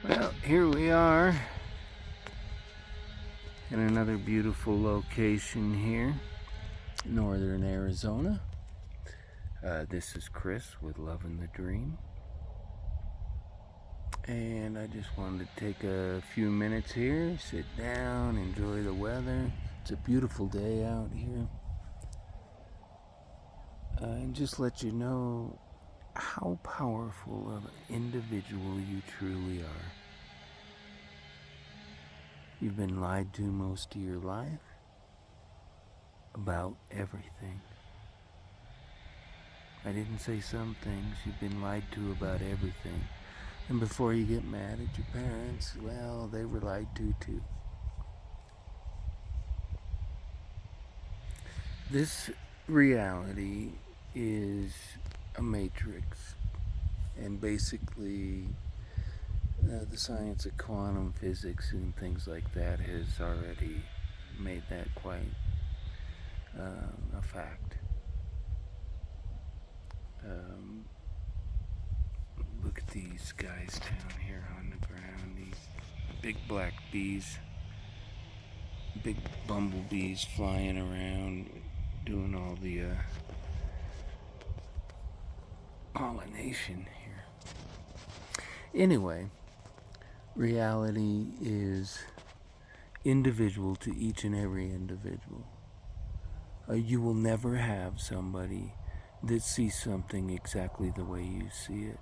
Well, here we are in another beautiful location here, northern Arizona. This is Chris with Lovin' the Dream. And I just wanted to take a few minutes here, sit down, enjoy the weather. It's a beautiful day out here. And just let you know how powerful of an individual you truly are. You've been lied to most of your life about everything. I didn't say some things. You've been lied to about everything. And before you get mad at your parents, well, they were lied to too. This reality is a matrix. And basically, the science of quantum physics and things like that has already made that quite a fact. Look at these guys down here on the ground, these big black bees, big bumblebees flying around, doing all the pollination here. Anyway, reality is individual to each and every individual. You will never have somebody that sees something exactly the way you see it,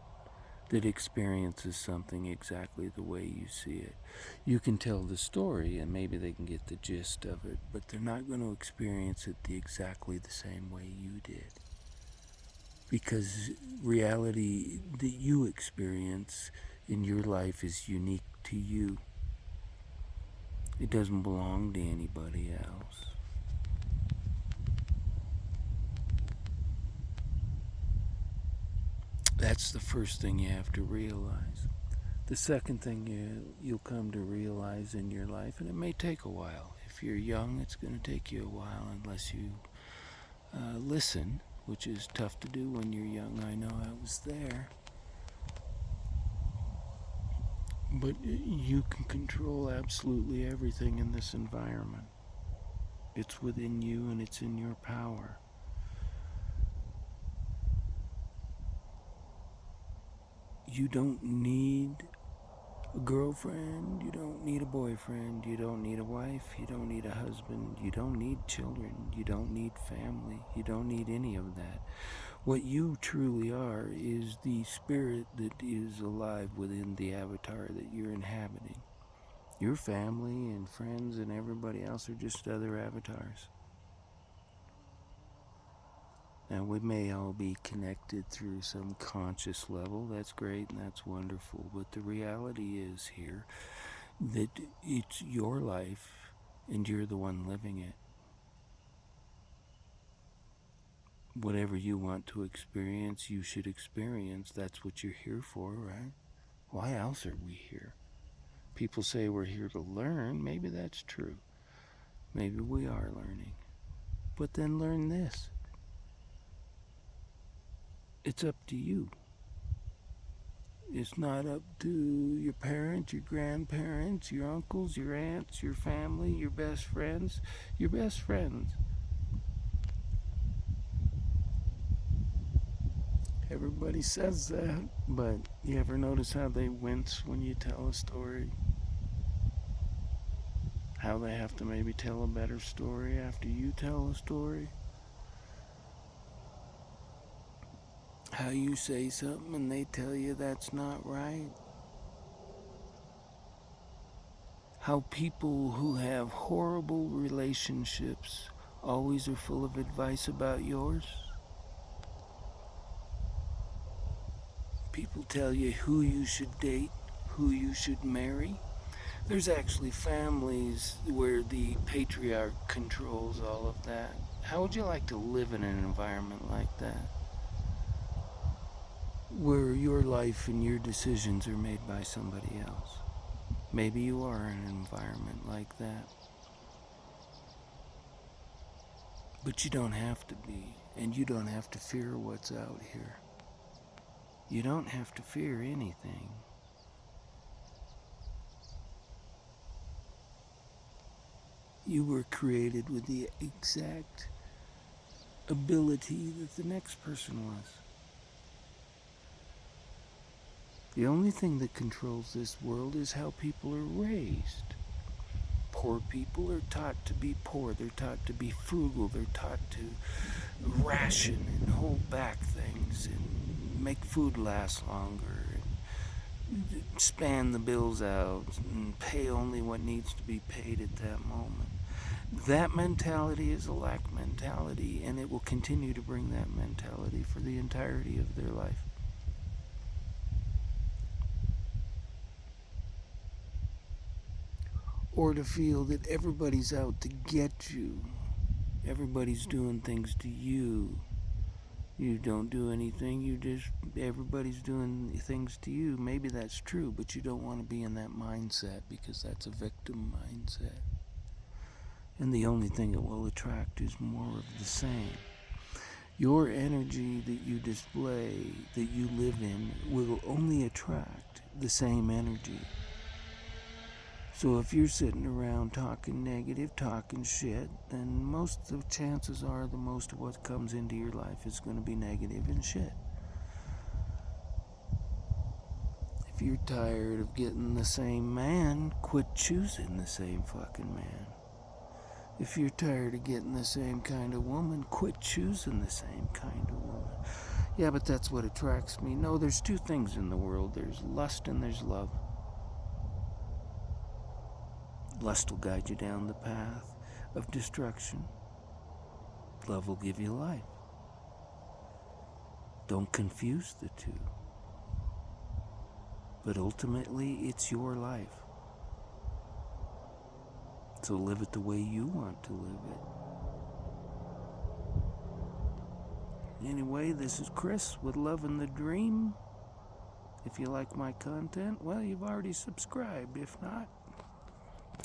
that experiences something exactly the way you see it. You can tell the story and maybe they can get the gist of it, but they're not going to experience it exactly the same way you did. Because reality that you experience in your life is unique to you. It doesn't belong to anybody else. That's the first thing you have to realize. The second thing you'll come to realize in your life, and it may take a while. If you're young, it's going to take you a while unless you listen, which is tough to do when you're young. I know I was there. But you can control absolutely everything in this environment. It's within you and it's in your power. You don't need a girlfriend, you don't need a boyfriend, you don't need a wife, you don't need a husband, you don't need children, you don't need family, you don't need any of that. What you truly are is the spirit that is alive within the avatar that you're inhabiting. Your family and friends and everybody else are just other avatars. Now, we may all be connected through some conscious level. That's great and that's wonderful. But the reality is here that it's your life and you're the one living it. Whatever you want to experience, you should experience. That's what you're here for, right? Why else are we here? People say we're here to learn. Maybe that's true. Maybe we are learning. But then learn this. It's up to you. It's not up to your parents, your grandparents, your uncles, your aunts, your family, your best friends. Your best friends. Everybody says that, but you ever notice how they wince when you tell a story? How they have to maybe tell a better story after you tell a story? How you say something and they tell you that's not right? How people who have horrible relationships always are full of advice about yours? People tell you who you should date, who you should marry. There's actually families where the patriarch controls all of that. How would you like to live in an environment like that? Where your life and your decisions are made by somebody else. Maybe you are in an environment like that. But you don't have to be, and you don't have to fear what's out here. You don't have to fear anything. You were created with the exact ability that the next person was. The only thing that controls this world is how people are raised. Poor people are taught to be poor. They're taught to be frugal. They're taught to ration and hold back things and make food last longer and span the bills out and pay only what needs to be paid at that moment. That mentality is a lack mentality, and it will continue to bring that mentality for the entirety of their life. Or to feel that everybody's out to get you. Everybody's doing things to you. You don't do anything, everybody's doing things to you. Maybe that's true, but you don't want to be in that mindset because that's a victim mindset. And the only thing it will attract is more of the same. Your energy that you display, that you live in, will only attract the same energy. So if you're sitting around talking negative, talking shit, then most of the chances are the most of what comes into your life is going to be negative and shit. If you're tired of getting the same man, quit choosing the same fucking man. If you're tired of getting the same kind of woman, quit choosing the same kind of woman. Yeah, but that's what attracts me. No, there's two things in the world. There's lust and there's love. Lust will guide you down the path of destruction. Love will give you life. Don't confuse the two. But ultimately, it's your life. So live it the way you want to live it. Anyway, this is Chris with Love and the Dream. If you like my content, well, you've already subscribed. If not,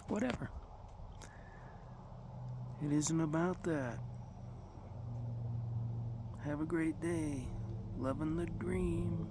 whatever. It isn't about that. Have a great day. Love and the Dream.